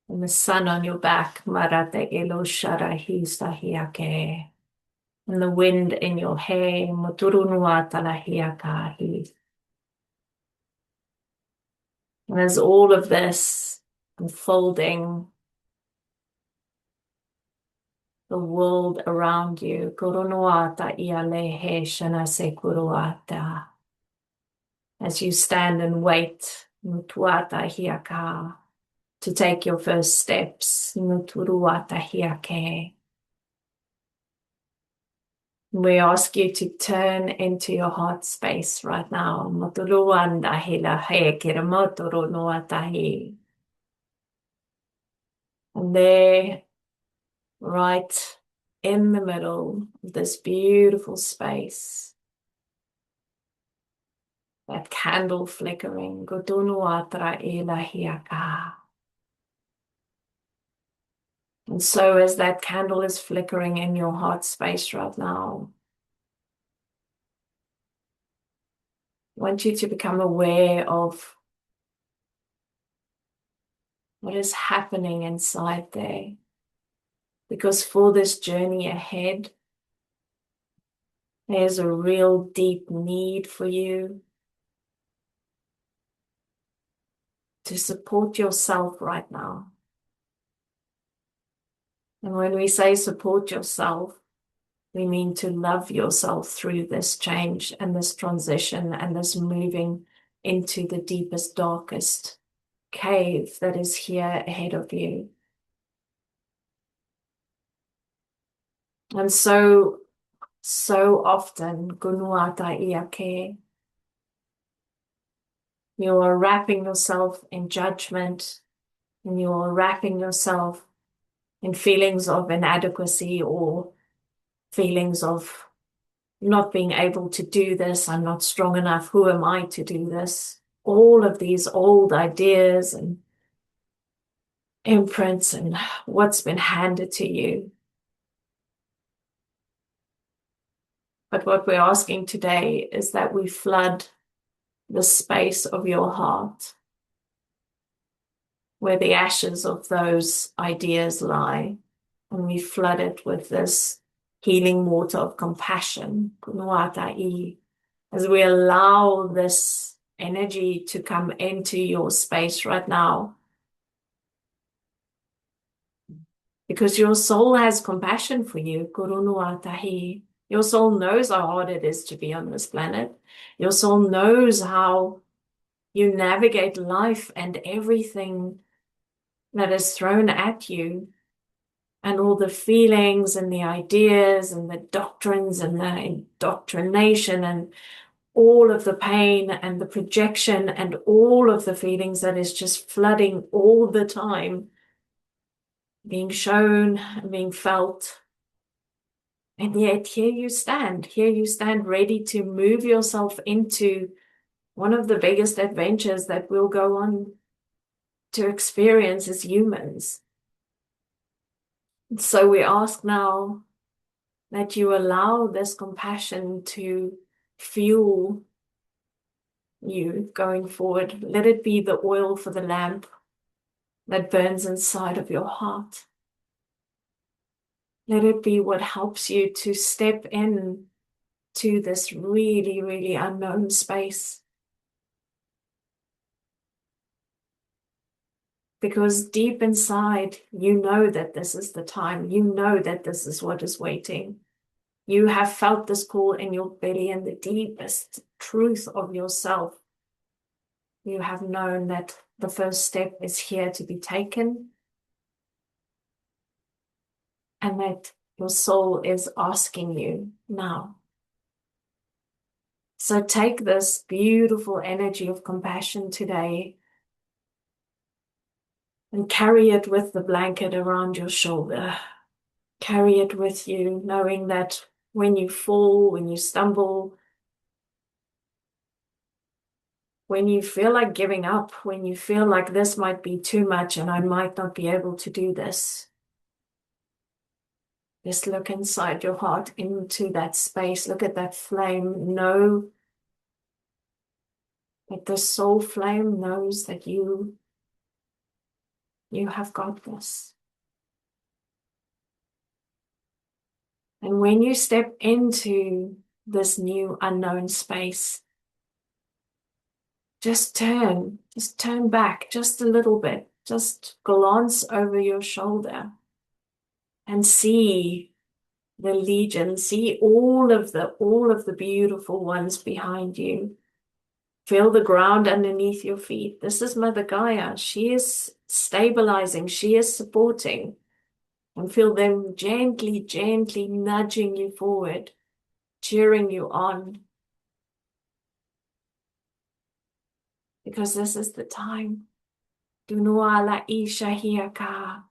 And the sun on your back, marate elo sharahi. And the wind in your hair, moturunua talahia kahi. And as all of this unfolding, the world around you, koronuata ialehe shanase kuruata. As you stand and wait, mutuata hiaka, to take your first steps, muturuata hiake. We ask you to turn into your heart space right now. Moturuanda hilahe kiramoturu nuatahi. And there, right in the middle of this beautiful space, that candle flickering. Godunuatra ilahiaka. And so as that candle is flickering in your heart space right now, I want you to become aware of what is happening inside there. Because for this journey ahead, there's a real deep need for you to support yourself right now. And when we say support yourself, we mean to love yourself through this change and this transition and this moving into the deepest, darkest cave that is here ahead of you. And so often, gunuata iake, you are wrapping yourself in judgment, and you are wrapping yourself in feelings of inadequacy or feelings of not being able to do this. I'm not strong enough. Who am I to do this? All of these old ideas and imprints and what's been handed to you. But what we're asking today is that we flood the space of your heart where the ashes of those ideas lie, and we flood it with this healing water of compassion, as we allow this energy to come into your space right now. Because your soul has compassion for you. Your soul knows how hard it is to be on this planet. Your soul knows how you navigate life and everything that is thrown at you, and all the feelings and the ideas and the doctrines and the indoctrination and all of the pain and the projection and all of the feelings that is just flooding all the time, being shown and being felt. And yet here you stand ready to move yourself into one of the biggest adventures that we'll go on to experience as humans. So we ask now that you allow this compassion to fuel you going forward. Let it be the oil for the lamp that burns inside of your heart. Let it be what helps you to step in to this really, really unknown space. Because deep inside, you know that this is the time. You know that this is what is waiting. You have felt this call in your belly, and the deepest truth of yourself. You have known that the first step is here to be taken, and that your soul is asking you now. So take this beautiful energy of compassion today and carry it with the blanket around your shoulder. Carry it with you, knowing that when you fall, when you stumble, when you feel like giving up, when you feel like this might be too much and I might not be able to do this, just look inside your heart into that space. Look at that flame. Know that the soul flame knows that you have got this. And when you step into this new unknown space, just turn back just a little bit. Just glance over your shoulder and see the legion, see all of the beautiful ones behind you. Feel the ground underneath your feet. This is Mother Gaia. She is stabilizing, she is supporting. And feel them gently, gently nudging you forward, cheering you on. Because this is the time. Dunuala isha hiaka.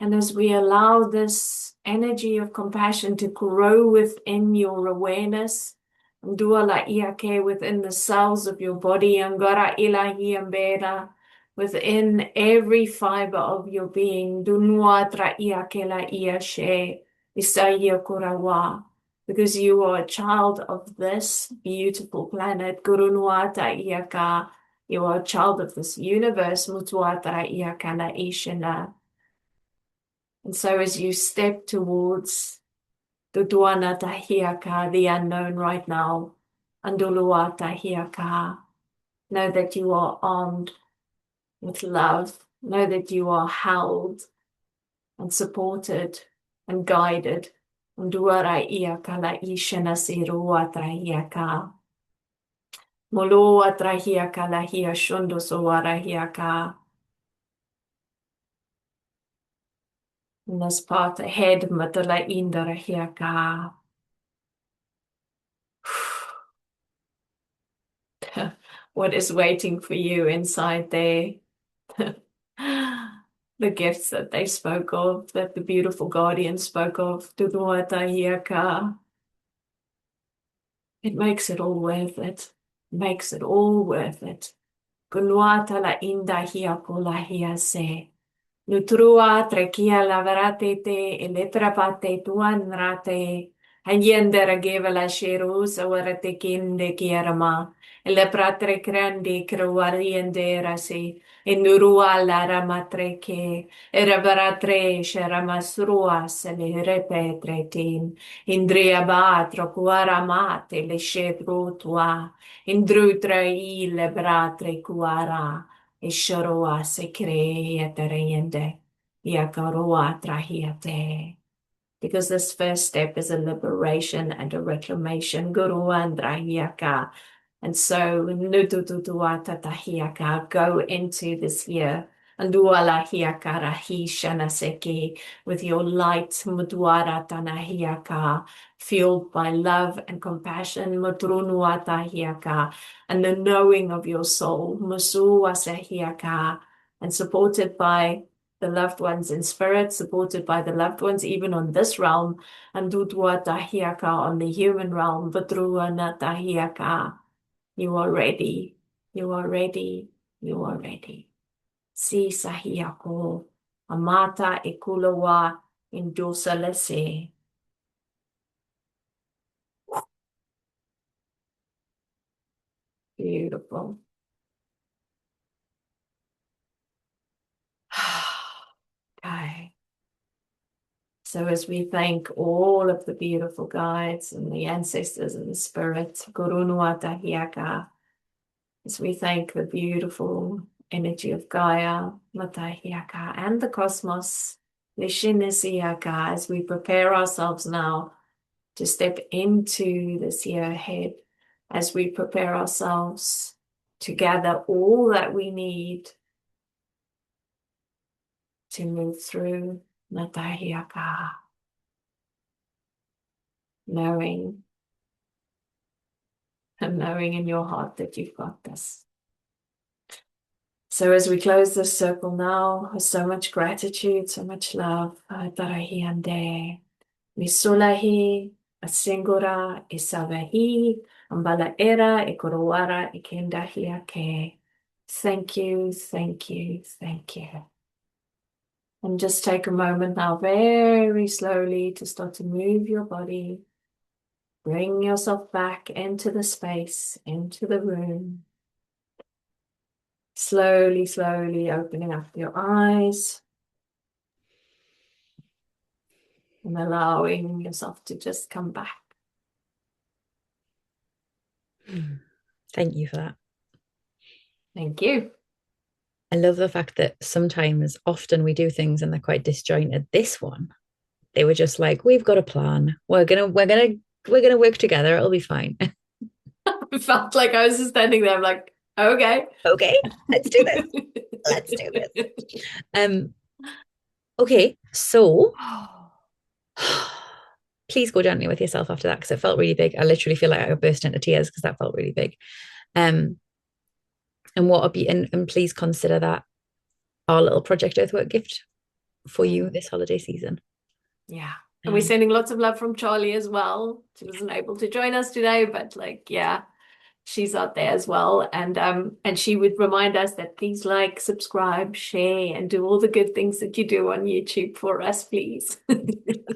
And as we allow this energy of compassion to grow within your awareness, Dua la ia ke within the cells of your body, angara ilahi ambera, within every fiber of your being. Dunua tra ia ke la ia she, isaiah kurawa. Because you are a child of this beautiful planet. Gurunua ta ia ka. You are a child of this universe. Mutua tra ia ka la ishana. And so as you step towards Tutuana Tahiaka, the unknown right now, Andulua Tahiaka, know that you are armed with love. Know that you are held and supported and guided. Nduara Iaka la Ishana Sirua Trahiaka. Moloa Trahiaka la Hia Shundo Soara Hiaka. In this path ahead, Matala Indara Hiaka. What is waiting for you inside there? The gifts that they spoke of, that the beautiful guardian spoke of. It makes it all worth it. Makes it all worth it. Kunuata la inda hiako la hiase. Nutrua trekia lavarate te eletrapate tuanrate. Hayendera geva la sherusa warate kinde kiarama. Le pratre grandi cruariendera si. Inurua la ramatre ke. Erabaratre sheramasrua se le repetretin. Indria batro cuaramate le shebru tua. Indrutra le bratre cuara. Ishoroa se createriende, Yakaroa trahiate. Because this first step is a liberation and a reclamation. Guru Andrahiaka. And so, Nutututuata Tahiaka, go into this year. And Dualahiaka Rahishana Seki with your light, Mudwara Tanahiaka, fueled by love and compassion, Mudrunuata Hiaka, and the knowing of your soul, Musua Sehiaka, and supported by the loved ones in spirit, supported by the loved ones even on this realm, and Dudwa Tahiaka on the human realm, Vadrua Natahiaka. You are ready, you are ready, you are ready. Si Sahiako, Amata Ekulawa Indusalese. Beautiful. Okay. So as we thank all of the beautiful guides and the ancestors and the spirits, Gurunua Tahiaka, as we thank the beautiful energy of Gaia, Matahiaka, and the cosmos, Lishinisiaka, as we prepare ourselves now to step into this year ahead, as we prepare ourselves to gather all that we need to move through Matahiaka, knowing and knowing in your heart that you've got this. So as we close this circle now, with so much gratitude, so much love, Tarahiande, Misulahi, Asingura, Isavahi, Ambala Era, Ekorowara, Ikendahiake. Thank you, thank you, thank you. And just take a moment now, very slowly, to start to move your body. Bring yourself back into the space, into the room. Slowly, slowly opening up your eyes and allowing yourself to just come back. Thank you for that. Thank you. I love the fact that sometimes, often we do things and they're quite disjointed. This one, they were just like, we've got a plan. We're gonna work together. It'll be fine. I felt like I was just standing there. I'm like, okay. Okay, let's do this. Let's do this. Um, okay, so please go gently with yourself after that because it felt really big. I literally feel like I burst into tears because that felt really big. And what would be and please consider that our little Project Earthwork gift for you this holiday season. Yeah. And we're sending lots of love from Charlie as well. She wasn't able to join us today, but like, yeah, she's out there as well. And she would remind us that please like, subscribe, share, and do all the good things that you do on YouTube for us, please.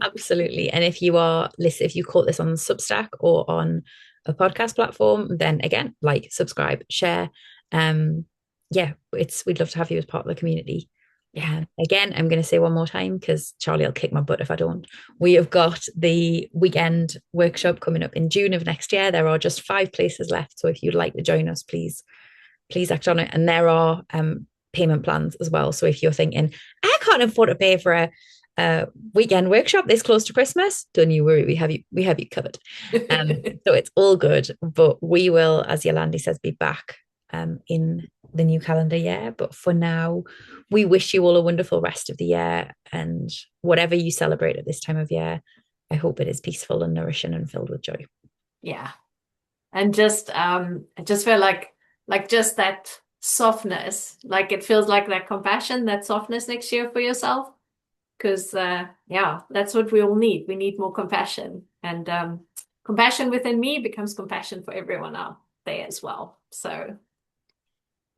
Absolutely. And if you are listen, if you caught this on Substack or on a podcast platform, then again, like, subscribe, share. Yeah, we'd love to have you as part of the community. Yeah. Again, I'm going to say one more time because Charlie will kick my butt if I don't. We have got the weekend workshop coming up in June of next year. There are just 5 places left. So if you'd like to join us, please act on it. And there are payment plans as well. So if you're thinking, I can't afford to pay for a weekend workshop this close to Christmas, don't you worry, we have you covered. So it's all good. But we will, as Yolandi says, be back in the new calendar year. But for now, we wish you all a wonderful rest of the year, and whatever you celebrate at this time of year, I hope it is peaceful and nourishing and filled with joy. Yeah. And just I just feel like just that softness, like it feels like that compassion, that softness next year for yourself. Because yeah, that's what we all need. We need more compassion. And compassion within me becomes compassion for everyone out there as well. So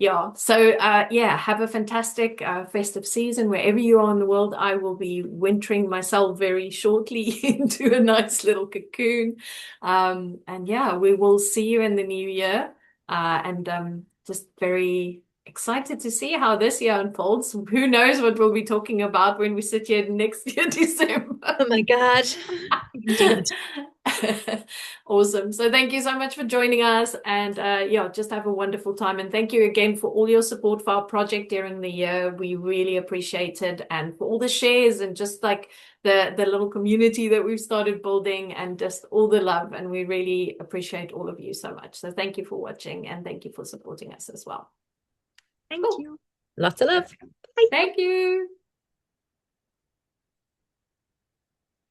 yeah. So yeah, have a fantastic festive season wherever you are in the world. I will be wintering myself very shortly into a nice little cocoon. And yeah, we will see you in the new year. And just very excited to see how this year unfolds. Who knows what we'll be talking about when we sit here next year, December. Oh my God. Indeed. Awesome. So thank you so much for joining us, and yeah, just have a wonderful time. And thank you again for all your support for our project during the year. We really appreciate it, and for all the shares and just like the little community that we've started building, and just all the love. And we really appreciate all of you so much. So thank you for watching, and thank you for supporting us as well. Thank you. Lots of love. Bye. Thank you.